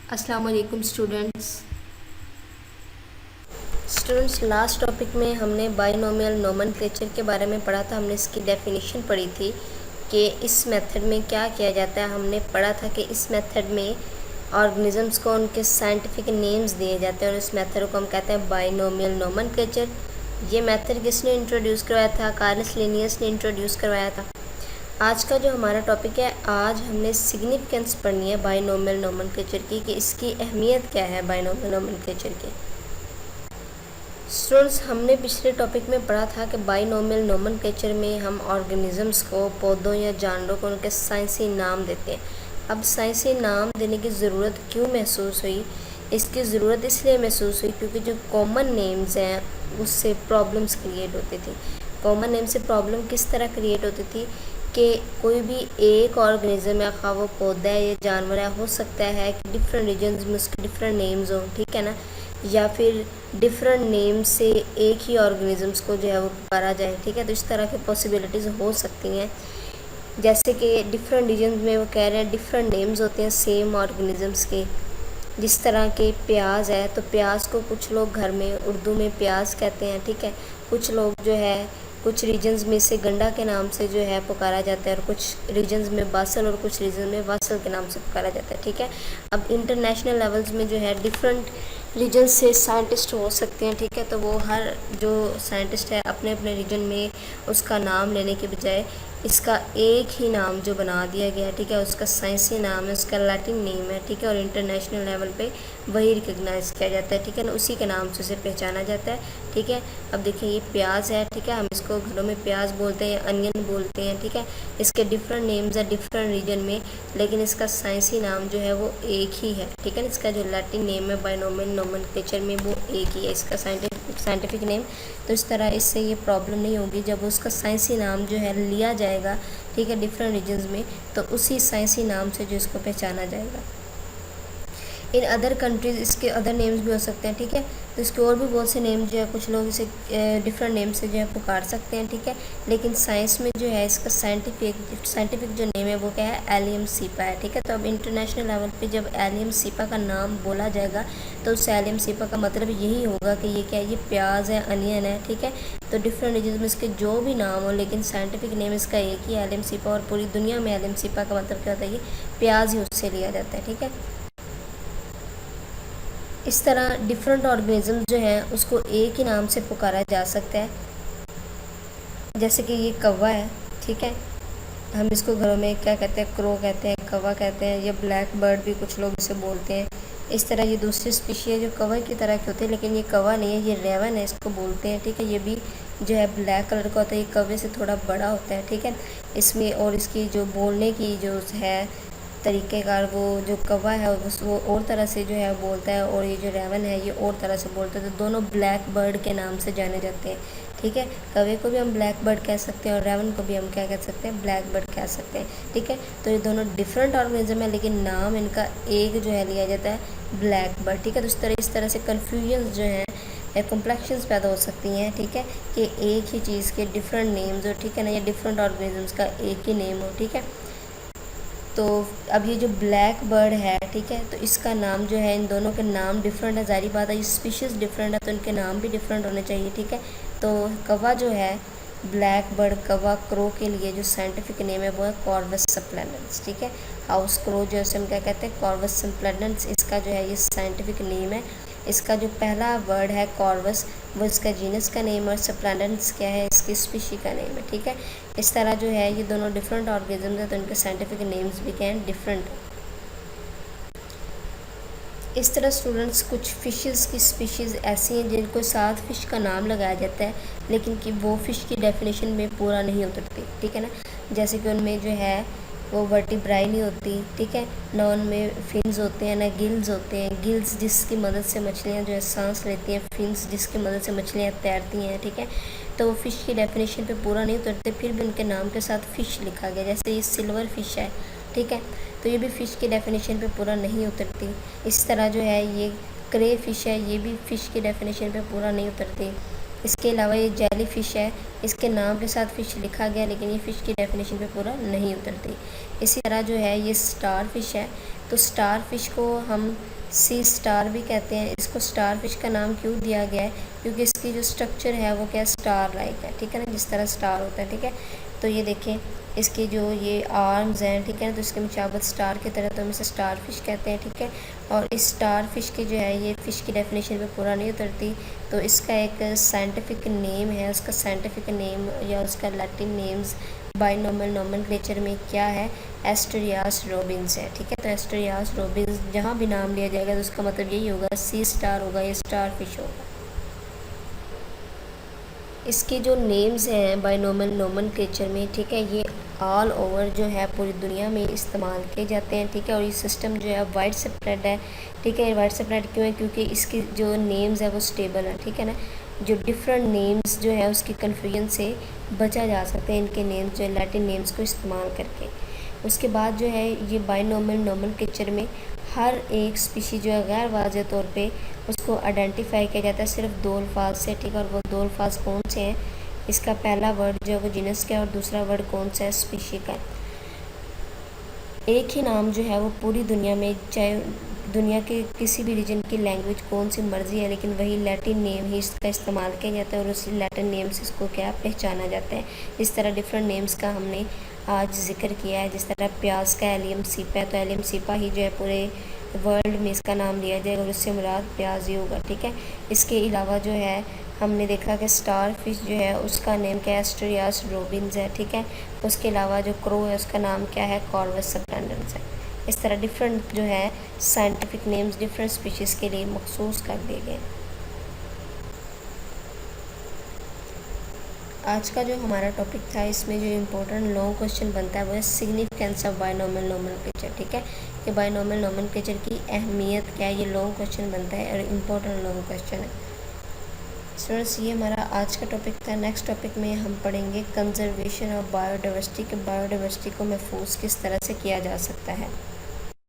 अस्सलाम वालेकुम students last topic में हमने बाइनोमियल नोमेनक्लेचर के बारे में पढ़ा था। हमने इसकी डेफिनेशन पढ़ी थी कि इस मेथड में क्या किया जाता है। हमने पढ़ा था कि इस मेथड में ऑर्गेनिजम्स को उनके साइंटिफिक नेम्स दिए जाते हैं और इस मेथड को हम कहते हैं बाइनोमियल नोमेनक्लेचर। ये मेथड किसने इंट्रोड्यूस करवाया था? कार्लस लिनियस ने इंट्रोड्यूस करवाया था। आज का जो हमारा टॉपिक है, आज हमने सिग्निफिकेंस पढ़नी है बाइनोमियल नोमेनक्लेचर की, कि इसकी अहमियत क्या है बाइनोमियल नोमेनक्लेचर की। स्टूडेंट्स, हमने पिछले टॉपिक में पढ़ा था कि बाइनोमियल नोमेनक्लेचर में हम ऑर्गेनिजम्स को, पौधों या जानवरों को उनके साइंसी नाम देते हैं। अब साइंसी नाम देने की ज़रूरत क्यों महसूस हुई? इसकी ज़रूरत इसलिए महसूस हुई क्योंकि जो कॉमन नेम्स हैं उससे प्रॉब्लम्स क्रिएट होती थी। कॉमन नेम से प्रॉब्लम किस तरह क्रिएट होती थी कि कोई भी एक ऑर्गेनिज्म या खा वो पौधा है या जानवर है, हो सकता है कि डिफरेंट रीजन्स में उसके डिफरेंट नेम्स हों, ठीक है ना, या फिर डिफरेंट नेम से एक ही ऑर्गेनिजम्स को जो है वो पुकारा जाए, ठीक है। तो इस तरह की पॉसिबिलिटीज़ हो सकती हैं। जैसे कि डिफरेंट रीजन्स में वो कह रहे हैं डिफरेंट नेम्स होते हैं सेम ऑर्गेनिजम्स के। जिस तरह के प्याज है, तो प्याज को कुछ लोग घर में उर्दू में प्याज कहते हैं, ठीक है। कुछ लोग जो है कुछ रीजन्स में से गंडा के नाम से जो है पुकारा जाता है और कुछ रीजन्स में बासल और कुछ रीजन में वासल के नाम से पुकारा जाता है, ठीक है। अब इंटरनेशनल लेवल्स में जो है डिफरेंट रीजन से साइंटिस्ट हो सकते हैं, ठीक है। तो वो हर जो साइंटिस्ट है अपने अपने रीजन में उसका नाम लेने के बजाय इसका एक ही नाम जो बना दिया गया है, ठीक है, उसका साइंसी नाम है, उसका लैटिन नेम है, ठीक है, और इंटरनेशनल लेवल पे वही रिकग्नाइज किया जाता है, ठीक है ना, उसी के नाम से उसे पहचाना जाता है, ठीक है। अब देखिए ये प्याज है, ठीक है, हम इसको घरों में प्याज बोलते हैं, अनियन बोलते हैं, ठीक है। इसके डिफरेंट नेम्स है डिफरेंट रीजन में, लेकिन इसका साइंसी नाम जो है वो एक ही है, ठीक है ना। इसका जो लैटिन नेम है बाइनोमियल नोमेनक्लेचर में वो एक ही है इसका साइंटिफिक नेम। तो इस तरह इससे ये प्रॉब्लम नहीं होगी जब उसका साइंसी नाम जो है लिया जाएगा, ठीक है, डिफरेंट रीजन्स में, तो उसी साइंसी नाम से जो इसको पहचाना जाएगा। इन अदर कंट्रीज़ इसके अदर नेम्स भी हो सकते हैं, ठीक है। तो इसके और भी बहुत से नेम जो है कुछ लोग इसे डिफरेंट नेम से जो है पुकार सकते हैं, ठीक है। लेकिन साइंस में जो है इसका साइंटिफिक जो नेम है वो क्या है? एलियम सीपा है, ठीक है। तो अब इंटरनेशनल लेवल पे जब एलियम सीपा का नाम बोला जाएगा तो उस एलियम सीपा का मतलब यही होगा कि ये क्या है? ये प्याज है, अनियन है, ठीक है। तो डिफरेंट रीजन में इसके जो भी नाम हो, लेकिन साइंटिफिक नेम इसका एक ही एलियम सीपा, और पूरी दुनिया में एलियम सीपा का मतलब क्या होता है? ये प्याज ही उससे लिया जाता है, ठीक है। इस तरह डिफरेंट ऑर्गेनिज्म जो हैं उसको एक ही नाम से पुकारा जा सकता है। जैसे कि ये कौवा है, ठीक है, हम इसको घरों में क्या कहते हैं? क्रो कहते हैं, कौवा कहते हैं, या ब्लैक बर्ड भी कुछ लोग इसे बोलते हैं। इस तरह ये दूसरी स्पीशी है जो कौवा की तरह की होती है, लेकिन ये कौवा नहीं है, ये रेवन है, इसको बोलते हैं, ठीक है। ये भी जो है ब्लैक कलर का होता है, ये कौवे से थोड़ा बड़ा होता है, ठीक है। इसमें और इसकी जो बोलने की जो है तरीक़ेकार, वो जो कौवा है वो और तरह से जो है बोलता है, और ये जो रेवन है ये और तरह से बोलता है। तो दोनों ब्लैक बर्ड के नाम से जाने जाते हैं, ठीक है। कौवे को भी हम ब्लैक बर्ड कह सकते हैं और रेवन को भी हम क्या कह सकते हैं? ब्लैक बर्ड कह सकते हैं, ठीक है। तो ये दोनों डिफरेंट ऑर्गेनिज्म है, लेकिन नाम इनका एक जो है लिया जाता है ब्लैक बर्ड, ठीक है। तो इस तरह से कन्फ्यूजन जो है कॉम्प्लेक्शंस पैदा हो सकती हैं, ठीक है, कि एक ही चीज़ के डिफरेंट नेम्स हो, ठीक है ना, या डिफरेंट ऑर्गेनिजम्स का एक ही नेम हो, ठीक है। तो अब ये जो ब्लैक बर्ड है, ठीक है, तो इसका नाम जो है, इन दोनों के नाम डिफरेंट है, ज़ाहिर बात है, ये स्पीशीज़ डिफरेंट है तो इनके नाम भी डिफरेंट होने चाहिए, ठीक है। तो कौवा जो है, ब्लैक बर्ड कौवा, क्रो के लिए जो साइंटिफिक नेम है वो है कॉर्वस स्प्लेंडेंस, ठीक है। हाउस क्रो जो है हम क्या कहते हैं? कॉर्वस स्प्लेंडेंस, इसका जो है ये साइंटिफिक नेम है। इसका जो पहला वर्ड है कॉर्वस, वो इसका जीनस का नेम, और स्प्लेंडेंस क्या है? इसकी स्पीशी का नेम है, ठीक है। इस तरह जो है ये दोनों डिफरेंट ऑर्गेनिज्म हैं तो इनके साइंटिफिक नेम्स भी क्या हैं? डिफरेंट। इस तरह स्टूडेंट्स, कुछ फ़िशेस की स्पीशीज़ ऐसी हैं जिनको साथ फ़िश का नाम लगाया जाता है, लेकिन कि वो फ़िश की डेफिनेशन में पूरा नहीं उतरती, ठीक है ना। जैसे कि उनमें जो है वो वर्टिब्राई नहीं होती, ठीक है, ना उनमें फिन्स होते हैं, ना गिल्स होते हैं। गिल्स जिसकी मदद से मछलियाँ जो है सांस लेती हैं, फिन्स जिसकी मदद से मछलियाँ तैरती हैं, ठीक है। तो वो फ़िश की डेफिनेशन पे पूरा नहीं उतरते, फिर भी उनके नाम के साथ फ़िश लिखा गया। जैसे ये सिल्वर फ़िश है, ठीक है, तो ये भी फ़िश की डेफिनेशन पे पूरा नहीं उतरती। इस तरह जो है ये क्रे फ़िश है, ये भी फ़िश की डेफिनेशन पे पूरा नहीं उतरती। इसके अलावा ये जेली फ़िश है, इसके नाम के साथ फ़िश लिखा गया, लेकिन ये फ़िश की डेफिनेशन पे पूरा नहीं उतरती। इसी तरह जो है ये स्टार फ़िश है, तो स्टार फ़िश को हम सी स्टार भी कहते हैं। इसको स्टार फिश का नाम क्यों दिया गया है, क्योंकि इसकी जो स्ट्रक्चर है वो क्या स्टार लाइक है, ठीक है ना, जिस तरह स्टार होता है, ठीक है। तो ये देखें इसके जो ये आर्म्स हैं, ठीक है ना, तो इसके मुचाबत स्टार की तरह, तो हम इसे स्टार फिश कहते हैं, ठीक है। और इस स्टार फिश की जो है ये फ़िश की डेफिनेशन पे पूरा नहीं उतरती, तो इसका एक साइंटिफिक नेम है, उसका साइंटिफिक नेम या उसका लैटिन नेम्स बाइनोमियल नोमेनक्लेचर में क्या है, एस्टेरियास रोबिन्स है, ठीक है। तो एस्टेरियास रोबिन्स जहाँ भी नाम लिया जाएगा तो उसका मतलब यही होगा, सी स्टार होगा या स्टार फिश होगा। इसके जो नेम्स हैं बाइनोमियल नोमेनक्लेचर में, ठीक है, ये ऑल ओवर जो है पूरी दुनिया में इस्तेमाल किए जाते हैं, ठीक है। और ये सिस्टम जो है वाइड स्प्रेड है, ठीक है। वाइड स्प्रेड क्यों है, क्योंकि इसके जो नेम्स है वो स्टेबल है, ठीक है ना। जो डिफरेंट नेम्स जो है उसकी कन्फ्यूजन से बचा जा सकता है इनके नेम्स जो लैटिन नेम्स को इस्तेमाल करके। उसके बाद जो है ये बाइनोमियल नोमेनक्लेचर में हर एक स्पीशी जो है गैर वाज़ेह तौर पे उसको आइडेंटिफाई किया जाता है सिर्फ दो अल्फाज से, ठीक है। और वो दो अल्फाज कौन से हैं, इसका पहला वर्ड जो है वो जीनस का है और दूसरा वर्ड कौन सा है, स्पीशी का। एक ही नाम जो है वो पूरी दुनिया में, चाहे दुनिया के किसी भी रीजन की लैंग्वेज कौन सी मर्जी है, लेकिन वही लैटिन नेम ही इसका इस्तेमाल किया जाता है और उसी लैटिन नेम से इसको क्या पहचाना जाता है। इस तरह डिफरेंट नेम्स का हमने आज जिक्र किया है। जिस तरह प्याज का एलियम सीपा है, तो एलियम सीपा ही जो है पूरे वर्ल्ड में इसका नाम लिया जाएगा और उससे मुराद प्याज ही होगा, ठीक है। इसके अलावा जो है हमने देखा कि स्टार फिश जो है उसका नेम क्या है, एस्टेरियास रोबिन्स है, ठीक है। उसके अलावा जो क्रो है उसका नाम क्या है, कॉर्वस सबटेंडेंस है। इस तरह डिफरेंट जो है साइंटिफिक नेम्स डिफरेंट स्पीशीज़ के लिए मखसूस कर दिए गए। आज का जो हमारा टॉपिक था इसमें जो इम्पोर्टेंट लॉन्ग क्वेश्चन बनता है वो है सिग्निफिकेंस ऑफ बाइनोमियल नोमेनक्लेचर, ठीक है। कि बाइनोमियल नोमेनक्लेचर की अहमियत क्या है, ये लॉन्ग क्वेश्चन बनता है और इम्पोर्टेंट लॉन्ग क्वेश्चन है। स्टूडेंट्स ये हमारा आज का टॉपिक था। नेक्स्ट टॉपिक में हम पढ़ेंगे कंजर्वेशन ऑफ बायोडाइवर्सिटी, कि बायोडाइवर्सिटी को महफूज किस तरह से किया जा सकता है।